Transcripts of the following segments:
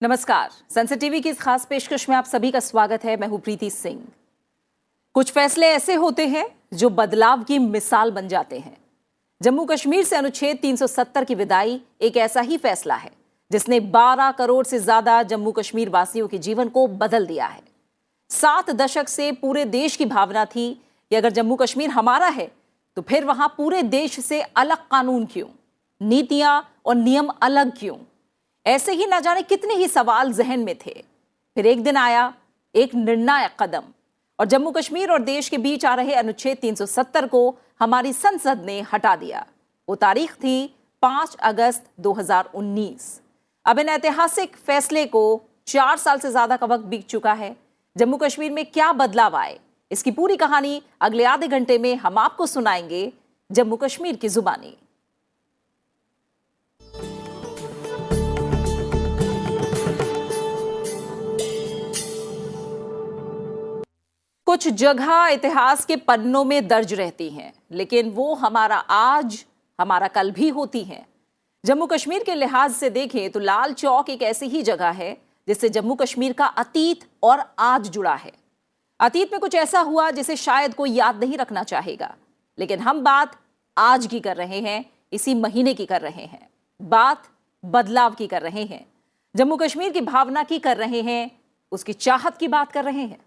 नमस्कार, sunset TV की इस खास पेशकश में आप सभी का स्वागत है। मैं हूं प्रीति सिंह। कुछ फैसले ऐसे होते हैं जो बदलाव की मिसाल बन जाते हैं। जम्मू कश्मीर से अनुच्छेद 370 की विदाई एक ऐसा ही फैसला है जिसने 12 करोड़ से ज्यादा जम्मू कश्मीर वासियों के जीवन को बदल दिया है। 7 दशक से पूरे देश की भावना थी कि अगर जम्मू कश्मीर हमारा है तो फिर वहां पूरे देश से अलग कानून क्यों, नीतियां और नियम अलग क्यों। ऐसे ही न जाने कितने ही सवाल जहन में थे। फिर एक दिन आया एक निर्णायक कदम और जम्मू कश्मीर और देश के बीच आ रहे अनुच्छेद 370 को हमारी संसद ने हटा दिया। वो तारीख थी 5 अगस्त 2019। अब इन ऐतिहासिक फैसले को 4 साल से ज्यादा का वक्त बीत चुका है। जम्मू कश्मीर में क्या बदलाव आए, इसकी पूरी कहानी अगले आधे घंटे में हम आपको सुनाएंगे जम्मू कश्मीर की जुबानी। कुछ जगह इतिहास के पन्नों में दर्ज रहती हैं, लेकिन वो हमारा आज, हमारा कल भी होती हैं। जम्मू कश्मीर के लिहाज से देखें तो लाल चौक एक ऐसी ही जगह है जिससे जम्मू कश्मीर का अतीत और आज जुड़ा है। अतीत में कुछ ऐसा हुआ जिसे शायद कोई याद नहीं रखना चाहेगा, लेकिन हम बात आज की कर रहे हैं, इसी महीने की कर रहे हैं, बात बदलाव की कर रहे हैं, जम्मू कश्मीर की भावना की कर रहे हैं, उसकी चाहत की बात कर रहे हैं।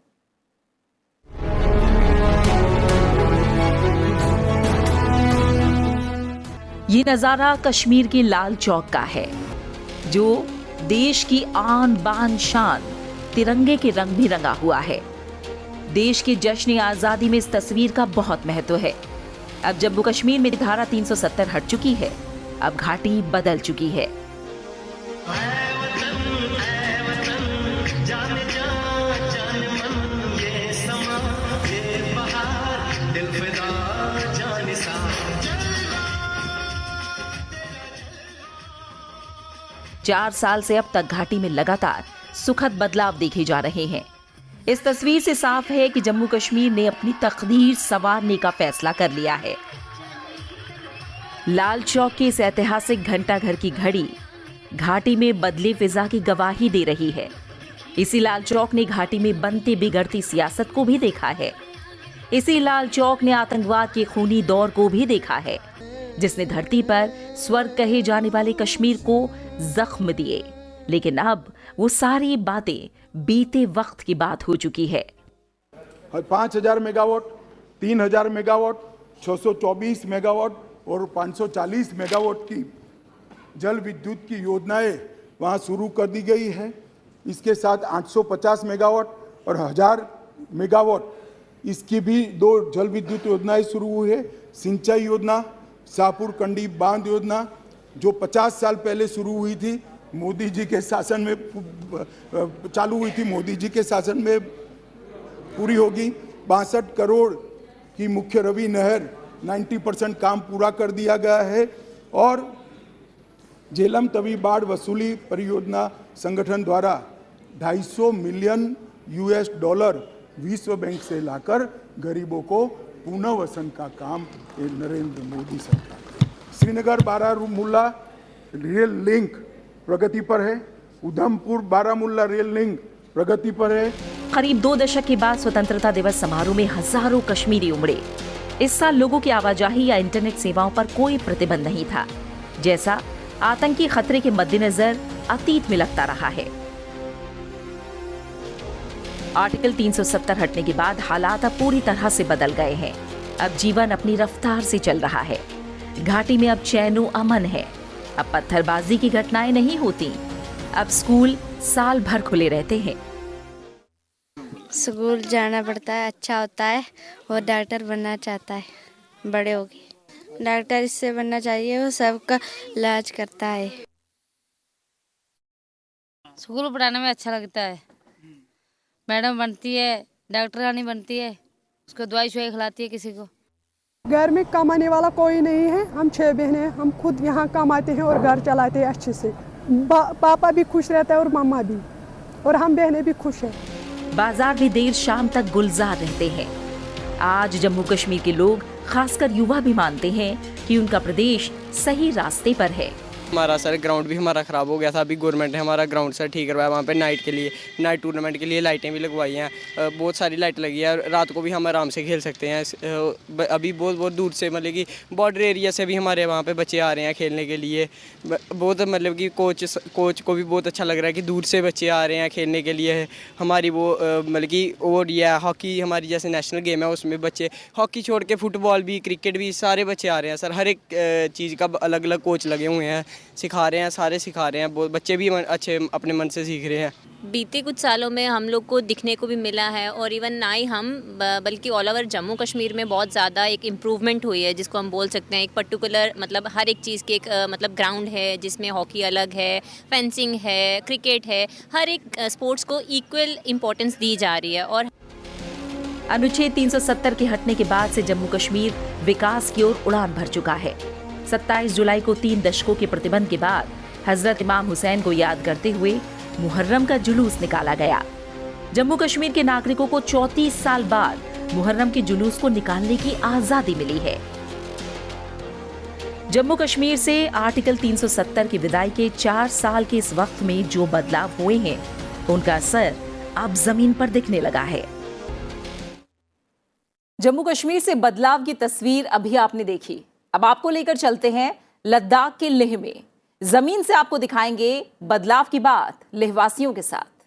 ये नजारा कश्मीर के लाल चौक का है, जो देश की आन बान शान तिरंगे के रंग भी रंगा हुआ है। देश के जश्न आजादी में इस तस्वीर का बहुत महत्व है। अब जम्मू कश्मीर में धारा 370 हट चुकी है, अब घाटी बदल चुकी है। चार साल से अब तक घाटी में लगातार सुखद बदलाव देखे जा रहे हैं। इस तस्वीर से साफ है कि जम्मू कश्मीर ने अपनी तकदीर संवारने का फैसला कर लिया है। लाल चौक के इस ऐतिहासिक घंटाघर की घड़ी घाटी में बदले फिजा की गवाही दे रही है। इसी लाल चौक ने घाटी में बनती बिगड़ती सियासत को भी देखा है। इसी लाल चौक ने आतंकवाद के खूनी दौर को भी देखा है, जिसने धरती पर स्वर्ग कहे जाने वाले कश्मीर को जख्म दिए। लेकिन अब वो सारी बातें बीते वक्त की बात हो चुकी है। 5000 मेगावाट, 3000 मेगावाट, 624 मेगावाट और 540 मेगावाट की जल विद्युत की योजनाएं वहां शुरू कर दी गई है। इसके साथ 850 मेगावाट और 1000 मेगावाट इसकी भी 2 जल विद्युत योजनाएं शुरू हुई है। सिंचाई योजना, शाहपुर कंडी बांध योजना, जो 50 साल पहले शुरू हुई थी, मोदी जी के शासन में चालू हुई थी, मोदी जी के शासन में पूरी होगी। 62 करोड़ की मुख्य रवि नहर 90% काम पूरा कर दिया गया है। और झेलम तवी बाढ़ वसूली परियोजना संगठन द्वारा 250 मिलियन $US विश्व बैंक से लाकर गरीबों को पुनर्वसन का काम नरेंद्र मोदी सरकार। श्रीनगर बारामूला रेल लिंक प्रगति पर है। उधमपुर बारामूला रेल लिंक प्रगति पर है। करीब 2 दशक के बाद स्वतंत्रता दिवस समारोह में हजारों कश्मीरी उमड़े। इस साल लोगों की आवाजाही या इंटरनेट सेवाओं पर कोई प्रतिबंध नहीं था, जैसा आतंकी खतरे के मद्देनजर अतीत में लगता रहा है। आर्टिकल 370 हटने के बाद हालात अब पूरी तरह से बदल गए हैं। अब जीवन अपनी रफ्तार से चल रहा है। घाटी में अब चैनो अमन है। अब पत्थरबाजी की घटनाएं नहीं होती। अब स्कूल साल भर खुले रहते हैं। स्कूल जाना पड़ता है, अच्छा होता है। वो डॉक्टर बनना चाहता है, बड़े होगी। डॉक्टर इससे बनना चाहिए, वो सबका इलाज करता है। स्कूल पढ़ाने में अच्छा लगता है। मैडम बनती है, डॉक्टर रानी बनती है, उसको दवाई शुआई खिलाती है किसी को। घर में कमाने वाला कोई नहीं है। हम 6 बहनें, हम खुद यहाँ कमाते हैं और घर चलाते हैं अच्छे से। पापा भी खुश रहता है और मम्मा भी, और हम बहनें भी खुश हैं। बाजार भी देर शाम तक गुलजार रहते हैं। आज जम्मू कश्मीर के लोग, खासकर युवा, भी मानते हैं कि उनका प्रदेश सही रास्ते पर है। हमारा सर ग्राउंड भी हमारा ख़राब हो गया था, अभी गवर्नमेंट ने हमारा ग्राउंड सर ठीक करवाया, वहाँ पे नाइट के लिए, नाइट टूर्नामेंट के लिए लाइटें भी लगवाई हैं, बहुत सारी लाइट लगी है, रात को भी हम आराम से खेल सकते हैं। अभी बहुत बहुत दूर से मतलब कि बॉर्डर एरिया से भी हमारे वहाँ पे बच्चे आ रहे हैं खेलने के लिए, बहुत मतलब कि कोच को भी बहुत अच्छा लग रहा है कि दूर से बच्चे आ रहे हैं खेलने के लिए। हमारी वो मतलब कि और यह हॉकी हमारी जैसे नेशनल गेम है, उसमें बच्चे हॉकी छोड़ के फुटबॉल भी, क्रिकेट भी, सारे बच्चे आ रहे हैं सर, हर एक चीज़ का अलग अलग कोच लगे हुए हैं, सिखा रहे हैं, सारे सिखा रहे हैं, बहुत बच्चे भी अच्छे अपने मन से सीख रहे हैं। बीते कुछ सालों में हम लोग को दिखने को भी मिला है, और इवन ना ही हम बल्कि ऑल ओवर जम्मू कश्मीर में बहुत ज़्यादा एक इम्प्रूवमेंट हुई है, जिसको हम बोल सकते हैं एक पर्टिकुलर मतलब हर एक चीज़ की एक मतलब ग्राउंड है, जिसमें हॉकी अलग है, फेंसिंग है, क्रिकेट है, हर एक स्पोर्ट्स को इक्वल इम्पोर्टेंस दी जा रही है। और अनुच्छेद 370 के हटने के बाद से जम्मू कश्मीर विकास की ओर उड़ान भर चुका है। 27 जुलाई को 3 दशकों के प्रतिबंध के बाद हजरत इमाम हुसैन को याद करते हुए मुहर्रम का जुलूस निकाला गया। जम्मू कश्मीर के नागरिकों को 34 साल बाद मुहर्रम के जुलूस को निकालने की आजादी मिली है। जम्मू कश्मीर से आर्टिकल 370 की विदाई के 4 साल के इस वक्त में जो बदलाव हुए हैं, उनका असर अब जमीन पर दिखने लगा है। जम्मू कश्मीर से बदलाव की तस्वीर अभी आपने देखी, अब आपको लेकर चलते हैं लद्दाख के लेह में। जमीन से आपको दिखाएंगे बदलाव की बात लेहवासियों के साथ।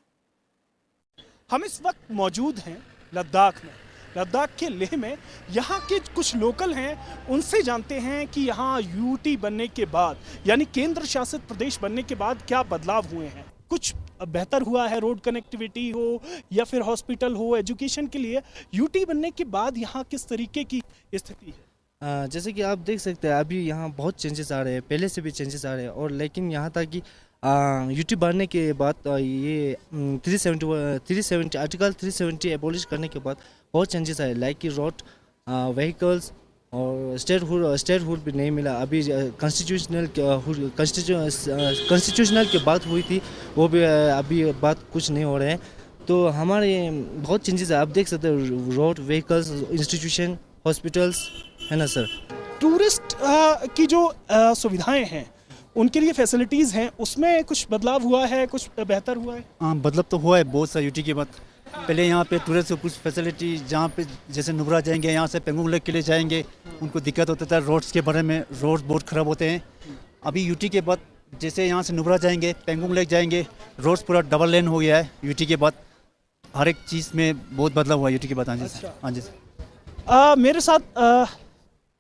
हम इस वक्त मौजूद हैं लद्दाख में, लद्दाख के लेह में। यहाँ के कुछ लोकल हैं, उनसे जानते हैं कि यहाँ यूटी बनने के बाद यानी केंद्र शासित प्रदेश बनने के बाद क्या बदलाव हुए हैं। कुछ बेहतर हुआ है, रोड कनेक्टिविटी हो या फिर हॉस्पिटल हो, एजुकेशन के लिए। यूटी बनने के बाद यहाँ किस तरीके की स्थिति है? जैसे कि आप देख सकते हैं अभी यहाँ बहुत चेंजेस आ रहे हैं, पहले से भी चेंजेस आ रहे हैं, और लेकिन यहाँ तक कि यूटी बढ़ने के बाद ये 370 आर्टिकल 370 एबॉलिश करने के बाद बहुत चेंजेस आए, लाइक कि रोड, व्हीकल्स और स्टेटहुड भी नहीं मिला। अभी कॉन्स्टिट्यूशनल की बात हुई थी, वो भी अभी बात कुछ नहीं हो रहे हैं। तो हमारे बहुत चेंजेस है, आप देख सकते हैं, रोड, व्हीकल्स, इंस्टीट्यूशन, हॉस्पिटल्स, है ना सर। टूरिस्ट की जो सुविधाएं हैं, उनके लिए फैसिलिटीज़ हैं, उसमें कुछ बदलाव हुआ है, कुछ बेहतर हुआ है? हाँ, बदलाव तो हुआ है बहुत सा यूटी के बाद। पहले यहाँ पे टूरिस्ट को कुछ फैसिलिटी, जहाँ पे जैसे नुब्रा जाएंगे, यहाँ से पेंगोंग लेक के लिए जाएंगे, उनको दिक्कत होता था रोड्स के बारे में, रोड्स बहुत ख़राब होते हैं। अभी यूटी के बाद जैसे यहाँ से नुब्रा जाएंगे, पेंगोंग लेक जाएंगे, रोड्स पूरा डबल लेन हो गया है यूटी के बाद। हर एक चीज़ में बहुत बदलाव हुआ यूटी के बाद। हाँ जी सर। हाँ जी सर। मेरे साथ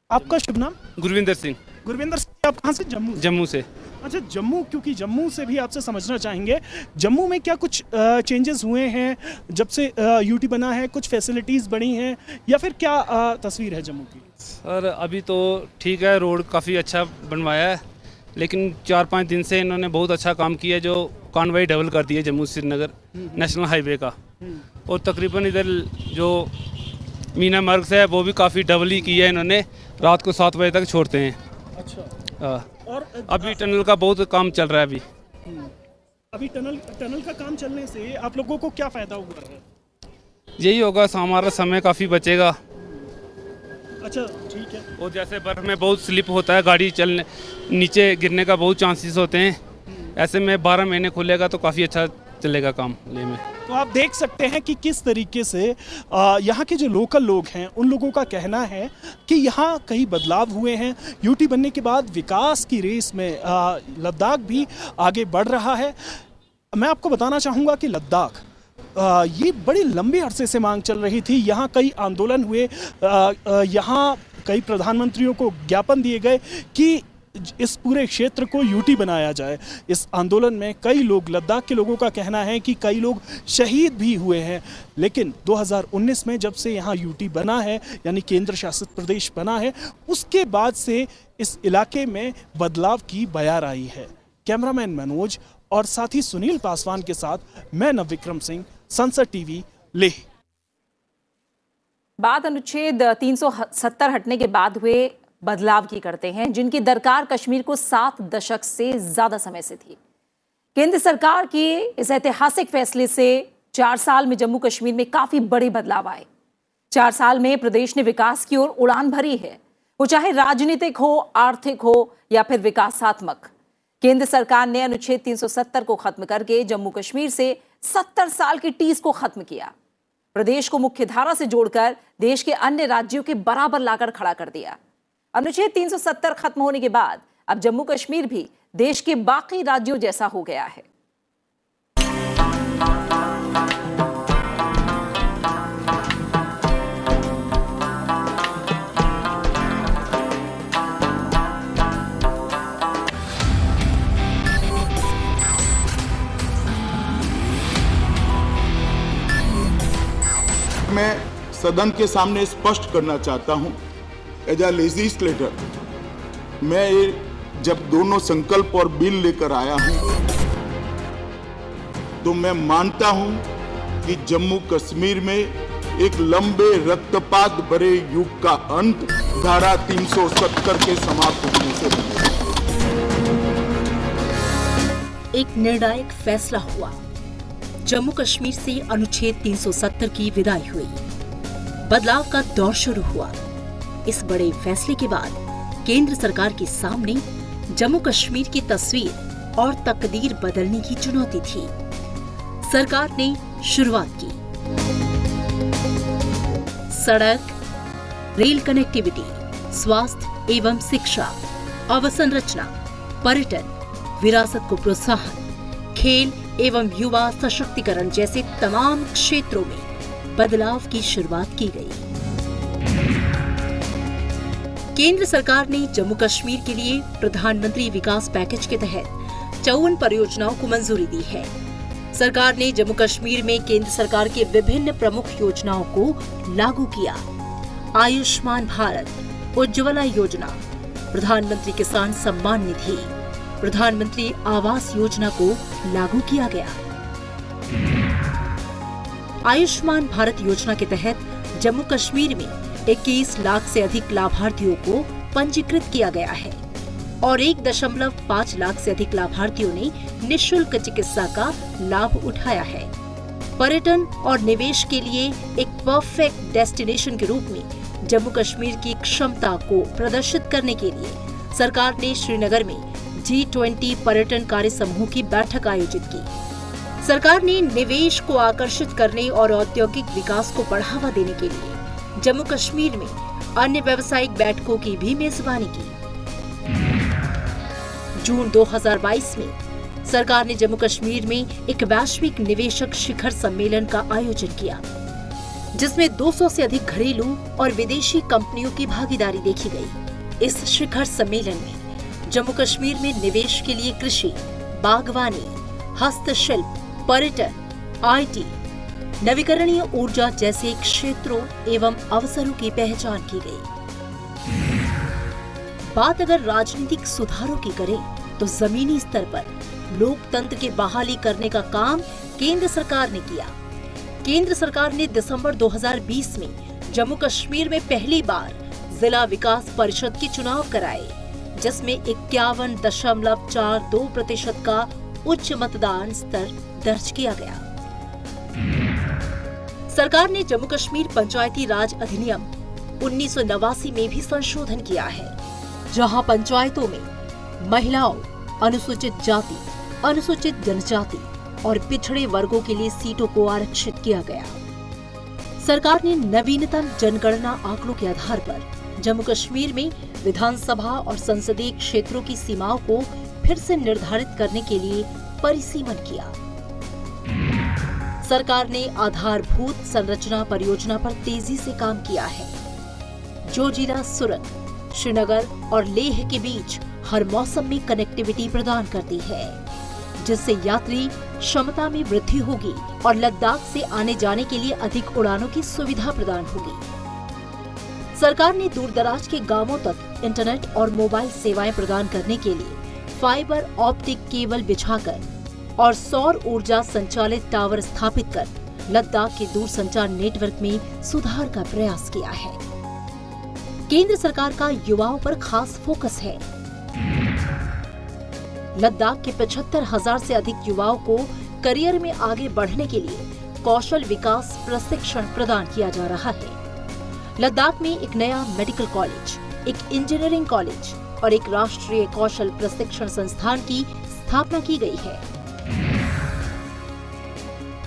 आपका शुभ नाम? गुरविंदर सिंह। गुरविंदर सिंह, आप कहाँ से? जम्मू से। अच्छा, जम्मू, क्योंकि जम्मू से भी आपसे समझना चाहेंगे, जम्मू में क्या कुछ चेंजेस हुए हैं जब से यूटी बना है? कुछ फैसिलिटीज़ बनी हैं या फिर क्या तस्वीर है जम्मू की? सर अभी तो ठीक है, रोड काफ़ी अच्छा बनवाया है, लेकिन 4-5 दिन से इन्होंने बहुत अच्छा काम किया, जो कॉन्वॉय डबल कर दिया जम्मू श्रीनगर नेशनल हाईवे का, और तकरीबन इधर जो मीना मार्ग से है वो भी काफ़ी डबल ही किया है इन्होंने, रात को 7 बजे तक छोड़ते हैं। अच्छा। और अभी टनल का बहुत काम चल रहा है। अभी टनल का काम चलने से आप लोगों को क्या फ़ायदा हुआ है? यही होगा, हमारा समय काफ़ी बचेगा। अच्छा, ठीक है। और जैसे बर्फ़ में बहुत स्लिप होता है, गाड़ी चलने नीचे गिरने का बहुत चांसेस होते हैं, ऐसे में 12 महीने खुलेगा तो काफ़ी अच्छा चलेगा काम लेह में। तो आप देख सकते हैं कि किस तरीके से यहाँ के जो लोकल लोग हैं, उन लोगों का कहना है कि यहाँ कई बदलाव हुए हैं। यूटी बनने के बाद विकास की रेस में लद्दाख भी आगे बढ़ रहा है। मैं आपको बताना चाहूँगा कि लद्दाख ये बड़ी लंबे अरसे से मांग चल रही थी। यहाँ कई आंदोलन हुए, यहाँ कई प्रधानमंत्रियों को ज्ञापन दिए गए कि इस पूरे क्षेत्र को यूटी बनाया जाए। इस आंदोलन में कई लोग, लद्दाख के लोगों का कहना है कि कई लोग शहीद भी हुए हैं। लेकिन 2019 में जब से यहाँ यूटी बना है, यानी केंद्र शासित प्रदेश बना है, उसके बाद से इस इलाके में बदलाव की बयार आई है। कैमरामैन मनोज और साथी सुनील पासवान के साथ मैं नवविक्रम सिंह, संसद टीवी, लेह। बात अनुच्छेद 370 हटने के बाद हुए बदलाव की करते हैं, जिनकी दरकार कश्मीर को 7 दशक से ज्यादा समय से थी। केंद्र सरकार के इस ऐतिहासिक फैसले से 4 साल में जम्मू कश्मीर में काफी बड़े बदलाव आए। 4 साल में प्रदेश ने विकास की ओर उड़ान भरी है, वो चाहे राजनीतिक हो, आर्थिक हो या फिर विकासात्मक। केंद्र सरकार ने अनुच्छेद 370 को खत्म करके जम्मू कश्मीर से 70 साल की टीस को खत्म किया। प्रदेश को मुख्य धारा से जोड़कर देश के अन्य राज्यों के बराबर लाकर खड़ा कर दिया। अनुच्छेद 370 खत्म होने के बाद अब जम्मू कश्मीर भी देश के बाकी राज्यों जैसा हो गया है। मैं सदन के सामने स्पष्ट करना चाहता हूं, एज अ लेजिस्लेटर, मैं ये जब दोनों संकल्प और बिल लेकर आया हूं तो मैं मानता हूं कि जम्मू कश्मीर में एक लंबे रक्तपात भरे युग का अंत धारा 370 के समाप्त होने से बनेगा। एक निर्णायक फैसला हुआ। जम्मू कश्मीर से अनुच्छेद 370 की विदाई हुई। बदलाव का दौर शुरू हुआ। इस बड़े फैसले के बाद केंद्र सरकार के सामने जम्मू कश्मीर की तस्वीर और तकदीर बदलने की चुनौती थी। सरकार ने शुरुआत की। सड़क, रेल कनेक्टिविटी, स्वास्थ्य एवं शिक्षा, अवसंरचना, पर्यटन, विरासत को प्रोत्साहन, खेल एवं युवा सशक्तिकरण जैसे तमाम क्षेत्रों में बदलाव की शुरुआत की गई। केंद्र सरकार ने जम्मू कश्मीर के लिए प्रधानमंत्री विकास पैकेज के तहत 54 परियोजनाओं को मंजूरी दी है। सरकार ने जम्मू कश्मीर में केंद्र सरकार के विभिन्न प्रमुख योजनाओं को लागू किया। आयुष्मान भारत, उज्ज्वला योजना, प्रधानमंत्री किसान सम्मान निधि, प्रधानमंत्री आवास योजना को लागू किया गया। आयुष्मान भारत योजना के तहत जम्मू कश्मीर में 21 लाख से अधिक लाभार्थियों को पंजीकृत किया गया है और 1.5 लाख से अधिक लाभार्थियों ने निःशुल्क चिकित्सा का लाभ उठाया है। पर्यटन और निवेश के लिए एक परफेक्ट डेस्टिनेशन के रूप में जम्मू कश्मीर की क्षमता को प्रदर्शित करने के लिए सरकार ने श्रीनगर में G20 पर्यटन कार्य समूह की बैठक आयोजित की। सरकार ने निवेश को आकर्षित करने और औद्योगिक विकास को बढ़ावा देने के लिए जम्मू कश्मीर में अन्य व्यावसायिक बैठकों की भी मेजबानी की। जून 2022 में सरकार ने जम्मू कश्मीर में एक वैश्विक निवेशक शिखर सम्मेलन का आयोजन किया, जिसमें 200 से अधिक घरेलू और विदेशी कंपनियों की भागीदारी देखी गई। इस शिखर सम्मेलन में जम्मू कश्मीर में निवेश के लिए कृषि, बागवानी, हस्तशिल्प, पर्यटन, IT, नवीकरणीय ऊर्जा जैसे क्षेत्रों एवं अवसरों की पहचान की गई। बात अगर राजनीतिक सुधारों की करें तो जमीनी स्तर पर लोकतंत्र की बहाली करने का काम केंद्र सरकार ने किया। केंद्र सरकार ने दिसंबर 2020 में जम्मू कश्मीर में पहली बार जिला विकास परिषद के चुनाव कराए, जिसमें 51.42% का उच्च मतदान स्तर दर्ज किया गया। सरकार ने जम्मू कश्मीर पंचायती राज अधिनियम 1989 में भी संशोधन किया है, जहां पंचायतों में महिलाओं, अनुसूचित जाति, अनुसूचित जनजाति और पिछड़े वर्गों के लिए सीटों को आरक्षित किया गया। सरकार ने नवीनतम जनगणना आंकड़ों के आधार पर जम्मू कश्मीर में विधानसभा और संसदीय क्षेत्रों की सीमाओं को फिर से निर्धारित करने के लिए परिसीमन किया। सरकार ने आधारभूत संरचना परियोजना पर तेजी से काम किया है, जो जिला सुरत, श्रीनगर और लेह के बीच हर मौसम में कनेक्टिविटी प्रदान करती है, जिससे यात्री क्षमता में वृद्धि होगी और लद्दाख से आने जाने के लिए अधिक उड़ानों की सुविधा प्रदान होगी। सरकार ने दूरदराज के गांवों तक इंटरनेट और मोबाइल सेवाएं प्रदान करने के लिए फाइबर ऑप्टिक केबल बिछाकर और सौर ऊर्जा संचालित टावर स्थापित कर लद्दाख के दूरसंचार नेटवर्क में सुधार का प्रयास किया है। केंद्र सरकार का युवाओं पर खास फोकस है। लद्दाख के 75,000 से अधिक युवाओं को करियर में आगे बढ़ने के लिए कौशल विकास प्रशिक्षण प्रदान किया जा रहा है। लद्दाख में एक नया मेडिकल कॉलेज, एक इंजीनियरिंग कॉलेज और एक राष्ट्रीय कौशल प्रशिक्षण संस्थान की स्थापना की गई है।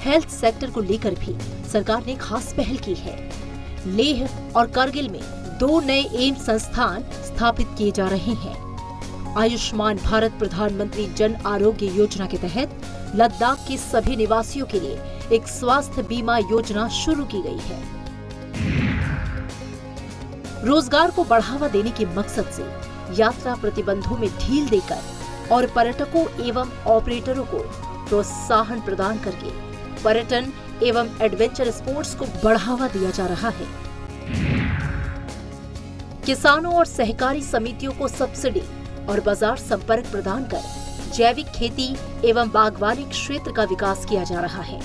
हेल्थ सेक्टर को लेकर भी सरकार ने खास पहल की है। लेह और कारगिल में 2 नए एम्स संस्थान स्थापित किए जा रहे हैं। आयुष्मान भारत प्रधानमंत्री जन आरोग्य योजना के तहत लद्दाख के सभी निवासियों के लिए एक स्वास्थ्य बीमा योजना शुरू की गई है। रोजगार को बढ़ावा देने के मकसद से यात्रा प्रतिबंधों में ढील देकर और पर्यटकों एवं ऑपरेटरों को प्रोत्साहन प्रदान करके पर्यटन एवं एडवेंचर स्पोर्ट्स को बढ़ावा दिया जा रहा है। किसानों और सहकारी समितियों को सब्सिडी और बाजार संपर्क प्रदान कर जैविक खेती एवं बागवानी क्षेत्र का विकास किया जा रहा है।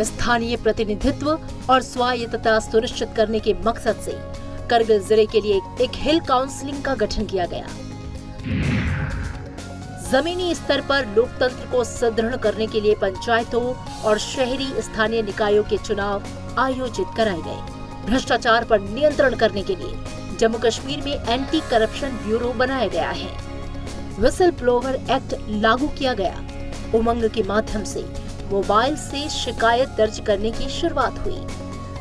स्थानीय प्रतिनिधित्व और स्वायत्तता सुनिश्चित करने के मकसद से करगिल जिले के लिए एक हिल काउंसिलिंग का गठन किया गया। जमीनी स्तर पर लोकतंत्र को सुदृढ़ करने के लिए पंचायतों और शहरी स्थानीय निकायों के चुनाव आयोजित कराए गए। भ्रष्टाचार पर नियंत्रण करने के लिए जम्मू कश्मीर में एंटी करप्शन ब्यूरो बनाया गया है। विसल ब्लोअर एक्ट लागू किया गया। उमंग के माध्यम से मोबाइल से शिकायत दर्ज करने की शुरुआत हुई।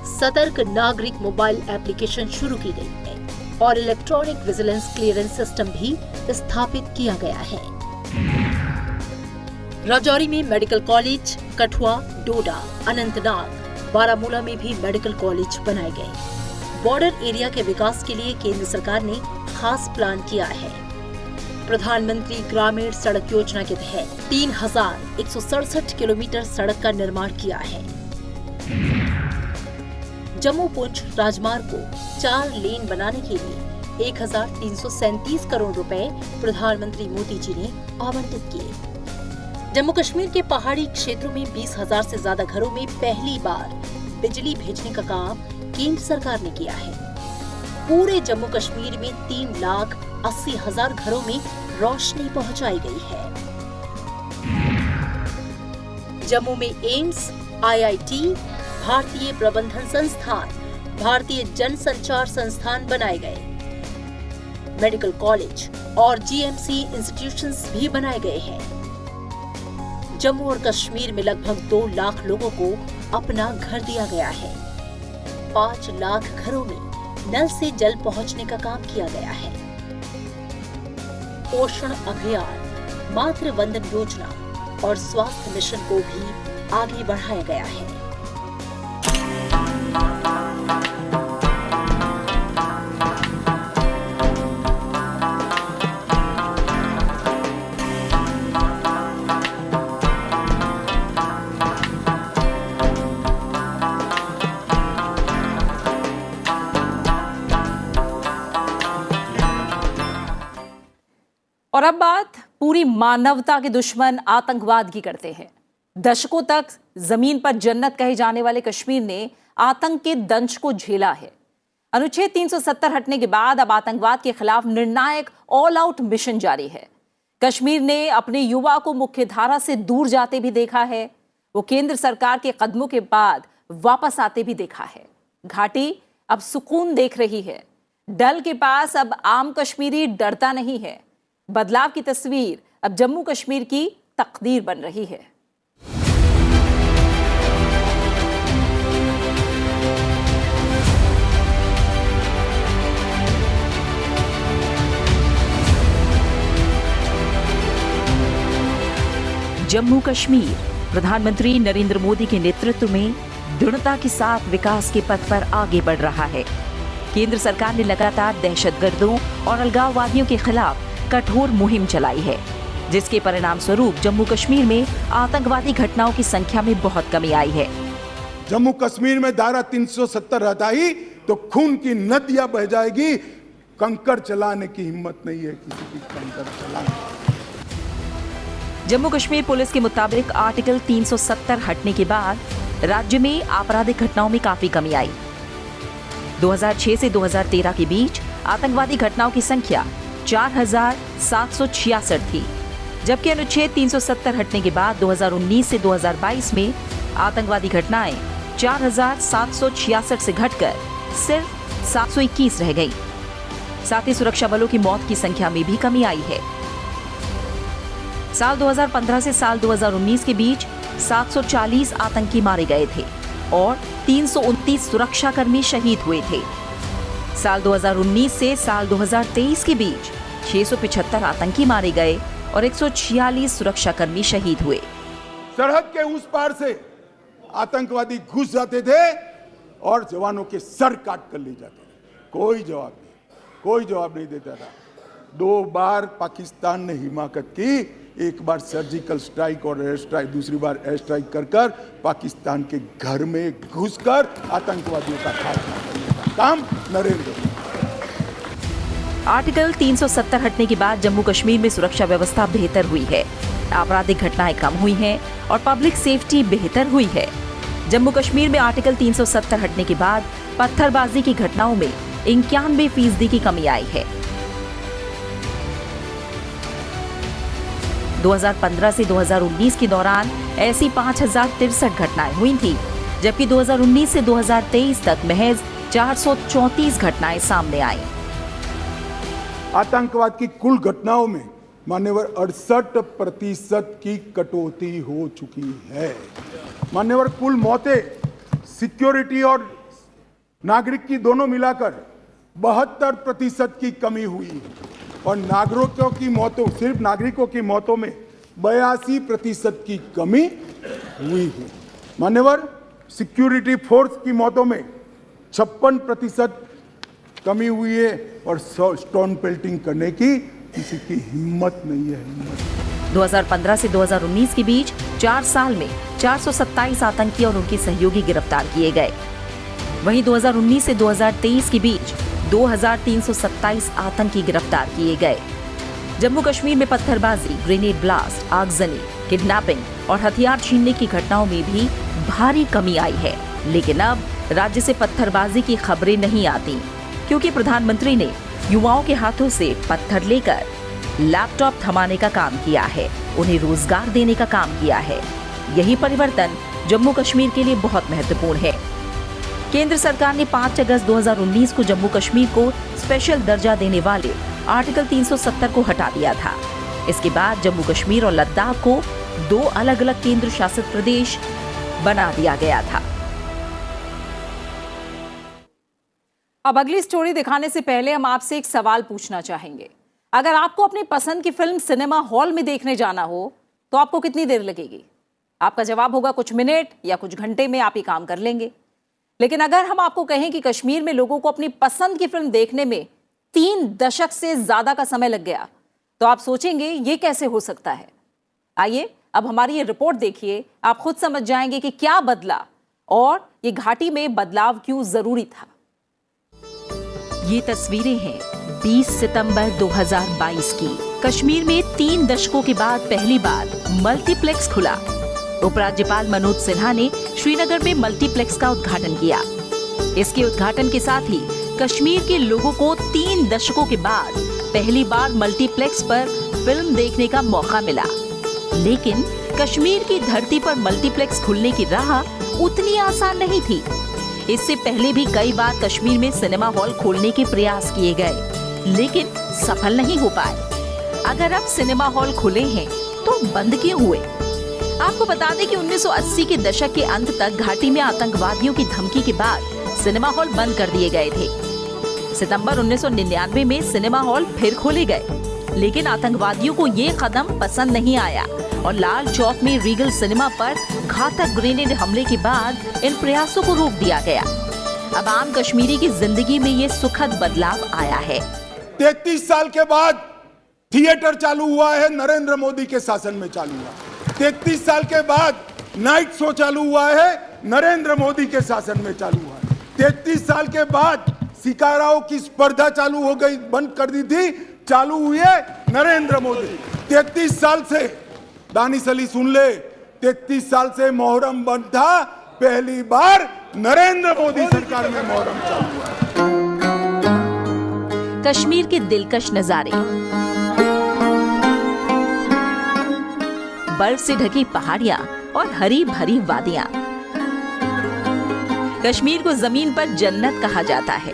सतर्क नागरिक मोबाइल एप्लीकेशन शुरू की गई है और इलेक्ट्रॉनिक विजिलेंस क्लियरेंस सिस्टम भी स्थापित किया गया है। राजौरी में मेडिकल कॉलेज, कठुआ, डोडा, अनंतनाग, बारामूला में भी मेडिकल कॉलेज बनाए गए। बॉर्डर एरिया के विकास के लिए केंद्र सरकार ने खास प्लान किया है। प्रधानमंत्री ग्रामीण सड़क योजना के तहत 3167 किलोमीटर सड़क का निर्माण किया है। जम्मू पुंछ राजमार्ग को 4 लेन बनाने के लिए 1337 करोड़ रुपए प्रधानमंत्री मोदी जी ने आवंटित किए। जम्मू कश्मीर के पहाड़ी क्षेत्रों में 20,000 से ज्यादा घरों में पहली बार बिजली भेजने का काम केंद्र सरकार ने किया है। पूरे जम्मू कश्मीर में 3,80,000 घरों में रोशनी पहुंचाई गई है। जम्मू में एम्स, IIT, भारतीय प्रबंधन संस्थान, भारतीय जनसंचार संस्थान बनाए गए। मेडिकल कॉलेज और GMC इंस्टीट्यूशंस भी बनाए गए हैं। जम्मू और कश्मीर में लगभग 2 लाख लोगों को अपना घर दिया गया है। 5 लाख घरों में नल से जल पहुंचने का काम किया गया है। पोषण अभियान, मातृ वंदन योजना और स्वास्थ्य मिशन को भी आगे बढ़ाया गया है। और अब बात पूरी मानवता के दुश्मन आतंकवाद की करते हैं। दशकों तक जमीन पर जन्नत कहे जाने वाले कश्मीर ने आतंक के दंश को झेला है। अनुच्छेद 370 हटने के बाद अब आतंकवाद के खिलाफ निर्णायक ऑल आउट मिशन जारी है। कश्मीर ने अपने युवा को मुख्यधारा से दूर जाते भी देखा है। वो केंद्र सरकार के कदमों के बाद वापस आते भी देखा है। घाटी अब सुकून देख रही है। डल के पास अब आम कश्मीरी डरता नहीं है। बदलाव की तस्वीर अब जम्मू कश्मीर की तकदीर बन रही है। जम्मू कश्मीर प्रधानमंत्री नरेंद्र मोदी के नेतृत्व में दृढ़ता के साथ विकास के पथ पर आगे बढ़ रहा है। केंद्र सरकार ने लगातार दहशतगर्दों और अलगाववादियों के खिलाफ कठोर मुहिम चलाई है, जिसके परिणाम स्वरूप जम्मू कश्मीर में आतंकवादी घटनाओं की संख्या में बहुत कमी आई है। जम्मू कश्मीर में धारा 370 हटाई तो खून की नदियां बह जाएगी। कंकड़ चलाने की हिम्मत नहीं है किसी की, कंकड़ चलाने। जम्मू कश्मीर पुलिस के मुताबिक आर्टिकल 370 हटने के बाद राज्य में आपराधिक घटनाओं में काफी कमी आई। 2006 से 2013 के बीच आतंकवादी घटनाओं की संख्या 4,766 थी, जबकि अनुच्छेद 370 हटने के बाद 2019 से 2022 में आतंकवादी घटनाएं 4,766 से घटकर सिर्फ 721 रह गई। साथ ही सुरक्षा बलों की मौत की संख्या में भी कमी आई है। साल 2015 से साल 2019 के बीच 740 आतंकी मारे गए थे और 329 सुरक्षाकर्मी शहीद हुए थे। साल 2019 से साल 2023 के बीच 675 आतंकी मारे गए और 146 सुरक्षाकर्मी शहीद हुए। सरहद के उस पार से आतंकवादी घुस जाते थे और जवानों के सर काट कर ले जाते थे। कोई जवाब नहीं देता था। 2 बार पाकिस्तान ने हिमाकत की, एक बार सर्जिकल स्ट्राइक और एयर स्ट्राइक, दूसरी बार एयर स्ट्राइक कर कर पाकिस्तान के घर में घुसकर आतंकवादियों का खात्मा करने का काम नरेंद्र मोदी। आर्टिकल 370 हटने के बाद जम्मू कश्मीर में सुरक्षा व्यवस्था बेहतर हुई है, आपराधिक घटनाएं कम हुई हैं और पब्लिक सेफ्टी बेहतर हुई है। जम्मू कश्मीर में आर्टिकल 370 हटने के बाद पत्थरबाजी की घटनाओं में 91% की कमी आई है। 2015 से 2019 के दौरान ऐसी 5063 घटनाएं हुई थी, जबकि 2019 से 2023 तक महज 434 घटनाएं सामने आईं। आतंकवाद की कुल घटनाओं में मान्यवर 68% की कटौती हो चुकी है। मान्यवर कुल मौतें सिक्योरिटी और नागरिक की दोनों मिलाकर 72% की कमी हुई है और नागरिकों की मौतों, सिर्फ नागरिकों की मौतों में 82% की कमी हुई है। मान्यवर सिक्योरिटी फोर्स की मौतों में 56% कमी हुई है और स्टोन पेल्टिंग करने की किसी की हिम्मत नहीं है। 2015 से 2019 के बीच 4 साल में 427 आतंकी और उनके सहयोगी गिरफ्तार किए गए। वहीं 2019 से 2023 के बीच 2327 आतंकी गिरफ्तार किए गए। जम्मू कश्मीर में पत्थरबाजी, ग्रेनेड ब्लास्ट, आगजनी, किडनैपिंग और हथियार छीनने की घटनाओं में भी भारी कमी आई है। लेकिन अब राज्य से पत्थरबाजी की खबरें नहीं आती, क्योंकि प्रधानमंत्री ने युवाओं के हाथों से पत्थर लेकर लैपटॉप थमाने का काम किया है, उन्हें रोजगार देने का काम किया है। यही परिवर्तन जम्मू कश्मीर के लिए बहुत महत्वपूर्ण है। केंद्र सरकार ने 5 अगस्त 2019 को जम्मू कश्मीर को स्पेशल दर्जा देने वाले आर्टिकल 370 को हटा दिया था। इसके बाद जम्मू कश्मीर और लद्दाख को 2 अलग अलग केंद्र शासित प्रदेश बना दिया गया था। अब अगली स्टोरी दिखाने से पहले हम आपसे एक सवाल पूछना चाहेंगे। अगर आपको अपनी पसंद की फिल्म सिनेमा हॉल में देखने जाना हो तो आपको कितनी देर लगेगी? आपका जवाब होगा कुछ मिनट या कुछ घंटे में आप ये काम कर लेंगे। लेकिन अगर हम आपको कहें कि कश्मीर में लोगों को अपनी पसंद की फिल्म देखने में 3 दशक से ज्यादा का समय लग गया, तो आप सोचेंगे ये कैसे हो सकता है। आइए अब हमारी ये रिपोर्ट देखिए, आप खुद समझ जाएंगे कि क्या बदला और ये घाटी में बदलाव क्यों जरूरी था। ये तस्वीरें हैं 20 सितंबर 2022 की। कश्मीर में 3 दशकों के बाद पहली बार मल्टीप्लेक्स खुला। उपराज्यपाल मनोज सिन्हा ने श्रीनगर में मल्टीप्लेक्स का उद्घाटन किया। इसके उद्घाटन के साथ ही कश्मीर के लोगों को 3 दशकों के बाद पहली बार मल्टीप्लेक्स पर फिल्म देखने का मौका मिला। लेकिन कश्मीर की धरती पर मल्टीप्लेक्स खुलने की राह उतनी आसान नहीं थी। इससे पहले भी कई बार कश्मीर में सिनेमा हॉल खोलने के प्रयास किए गए, लेकिन सफल नहीं हो पाए। अगर अब सिनेमा हॉल खुले हैं तो बंद क्यों हुए? आपको बता दें कि 1980 के दशक के अंत तक घाटी में आतंकवादियों की धमकी के बाद सिनेमा हॉल बंद कर दिए गए थे। सितंबर 1999 में सिनेमा हॉल फिर खोले गए, लेकिन आतंकवादियों को ये कदम पसंद नहीं आया और लाल चौक में रीगल सिनेमा पर घातक ग्रेनेड हमले के बाद इन प्रयासों को रोक दिया गया। अब आम कश्मीरी की जिंदगी में ये सुखद बदलाव आया है। 33 साल के बाद थिएटर चालू हुआ है, नरेंद्र मोदी के शासन में चालू हुआ। 33 साल के बाद नाइट शो चालू हुआ है, नरेंद्र मोदी के शासन में चालू हुआ है। 33 साल के बाद शिकाराओं की स्पर्धा चालू हो गई, बंद कर दी थी, चालू हुई है नरेंद्र मोदी। 33 साल से दानिश अली सुन ले, 33 साल से मोहर्रम बंद था, पहली बार नरेंद्र मोदी सरकार में मोहर्रम चालू हुआ। कश्मीर के दिलकश नजारे, बर्फ से ढकी पहाड़ियां और हरी भरी वादियां। कश्मीर को जमीन पर जन्नत कहा जाता है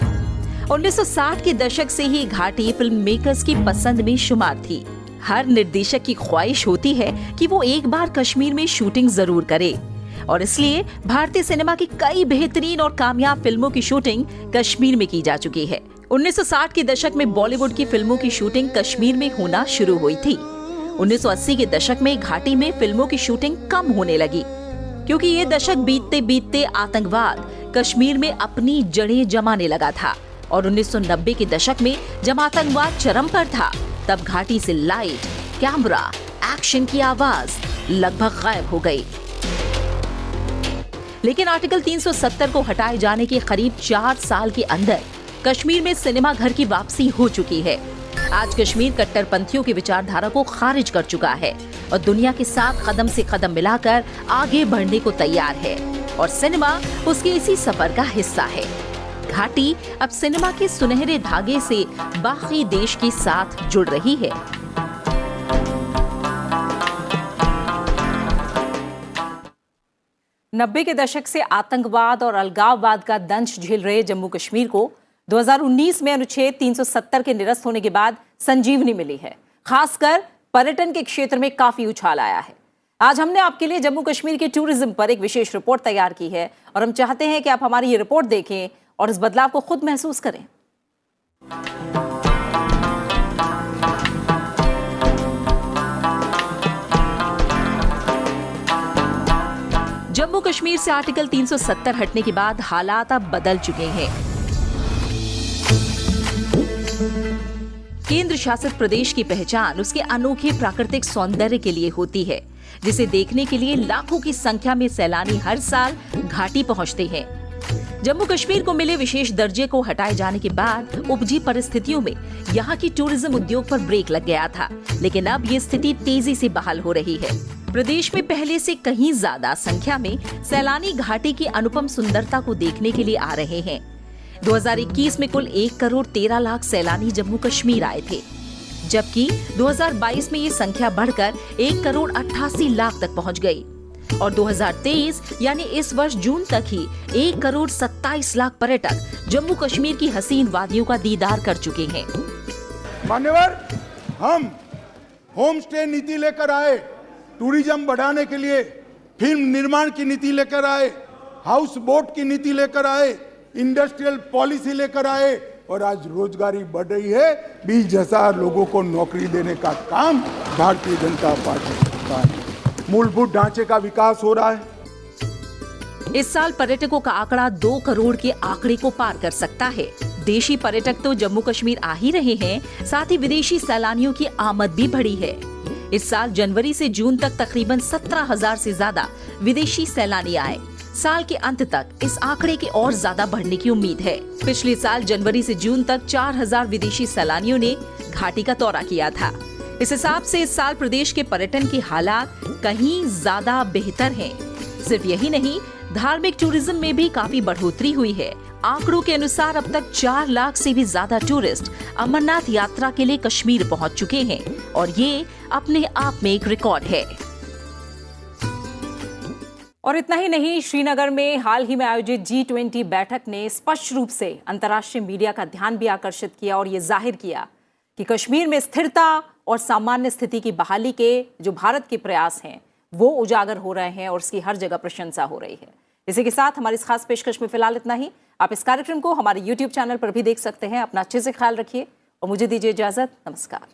1960 के दशक से ही घाटी फिल्म मेकर्स की पसंद में शुमार थी। हर निर्देशक की ख्वाहिश होती है कि वो एक बार कश्मीर में शूटिंग जरूर करे और इसलिए भारतीय सिनेमा की कई बेहतरीन और कामयाब फिल्मों की शूटिंग कश्मीर में की जा चुकी है। 1960 के दशक में बॉलीवुड की फिल्मों की शूटिंग कश्मीर में होना शुरू हुई थी। 1980 के दशक में घाटी में फिल्मों की शूटिंग कम होने लगी क्योंकि ये दशक बीतते बीतते आतंकवाद कश्मीर में अपनी जड़ें जमाने लगा था और 1990 के दशक में जब आतंकवाद चरम पर था तब घाटी से लाइट, कैमरा, एक्शन की आवाज लगभग गायब हो गई। लेकिन आर्टिकल 370 को हटाए जाने के करीब 4 साल के अंदर कश्मीर में सिनेमा घर की वापसी हो चुकी है। आज कश्मीर कट्टरपंथियों की विचारधारा को खारिज कर चुका है और दुनिया के साथ कदम से कदम मिलाकर आगे बढ़ने को तैयार है और सिनेमा उसके इसी सफर का हिस्सा है। घाटी अब सिनेमा के सुनहरे धागे से बाकी देश के साथ जुड़ रही है। नब्बे के दशक से आतंकवाद और अलगाववाद का दंश झेल रहे जम्मू कश्मीर को 2019 में अनुच्छेद 370 के निरस्त होने के बाद संजीवनी मिली है। खासकर पर्यटन के क्षेत्र में काफी उछाल आया है। आज हमने आपके लिए जम्मू कश्मीर के टूरिज्म पर एक विशेष रिपोर्ट तैयार की है और हम चाहते हैं कि आप हमारी ये रिपोर्ट देखें और इस बदलाव को खुद महसूस करें। जम्मू कश्मीर से आर्टिकल 370 हटने के बाद हालात अब बदल चुके हैं। केंद्र शासित प्रदेश की पहचान उसके अनोखे प्राकृतिक सौंदर्य के लिए होती है, जिसे देखने के लिए लाखों की संख्या में सैलानी हर साल घाटी पहुंचते हैं। जम्मू कश्मीर को मिले विशेष दर्जे को हटाए जाने के बाद उपजी परिस्थितियों में यहाँ की टूरिज्म उद्योग पर ब्रेक लग गया था, लेकिन अब ये स्थिति तेजी से बहाल हो रही है। प्रदेश में पहले से कहीं ज्यादा संख्या में सैलानी घाटी की अनुपम सुंदरता को देखने के लिए आ रहे हैं। 2021 में कुल 1 करोड़ 13 लाख सैलानी जम्मू कश्मीर आए थे, जबकि 2022 में ये संख्या बढ़कर 1 करोड़ 88 लाख तक पहुंच गई और 2023 यानी इस वर्ष जून तक ही 1 करोड़ 27 लाख पर्यटक जम्मू कश्मीर की हसीन वादियों का दीदार कर चुके हैं। मान्यवर, हम होम स्टे नीति लेकर आए, टूरिज्म बढ़ाने के लिए फिल्म निर्माण की नीति लेकर आए, हाउस बोट की नीति लेकर आए, इंडस्ट्रियल पॉलिसी लेकर आए और आज रोजगारी बढ़ रही है। 20,000 लोगों को नौकरी देने का काम भारतीय जनता पार्टी का है। मूलभूत ढांचे का विकास हो रहा है। इस साल पर्यटकों का आंकड़ा 2 करोड़ के आंकड़े को पार कर सकता है। देशी पर्यटक तो जम्मू कश्मीर आ ही रहे हैं, साथ ही विदेशी सैलानियों की आमद भी बढ़ी है। इस साल जनवरी से जून तक तकरीबन 17,000 से ज्यादा विदेशी सैलानी आए। साल के अंत तक इस आंकड़े के और ज्यादा बढ़ने की उम्मीद है। पिछले साल जनवरी से जून तक 4,000 विदेशी सैलानियों ने घाटी का दौरा किया था। इस हिसाब से इस साल प्रदेश के पर्यटन के हालात कहीं ज्यादा बेहतर हैं। सिर्फ यही नहीं, धार्मिक टूरिज्म में भी काफी बढ़ोतरी हुई है। आंकड़ों के अनुसार अब तक 4 लाख से भी ज्यादा टूरिस्ट अमरनाथ यात्रा के लिए कश्मीर पहुंच चुके हैं और ये अपने आप में एक रिकॉर्ड है। और इतना ही नहीं, श्रीनगर में हाल ही में आयोजित G20 बैठक ने स्पष्ट रूप से अंतर्राष्ट्रीय मीडिया का ध्यान भी आकर्षित किया और ये जाहिर किया कि कश्मीर में स्थिरता और सामान्य स्थिति की बहाली के जो भारत के प्रयास हैं वो उजागर हो रहे हैं और उसकी हर जगह प्रशंसा हो रही है। इसी के साथ हमारी इस खास पेशकश में फिलहाल इतना ही। आप इस कार्यक्रम को हमारे YouTube चैनल पर भी देख सकते हैं। अपना अच्छे से ख्याल रखिए और मुझे दीजिए इजाजत। नमस्कार।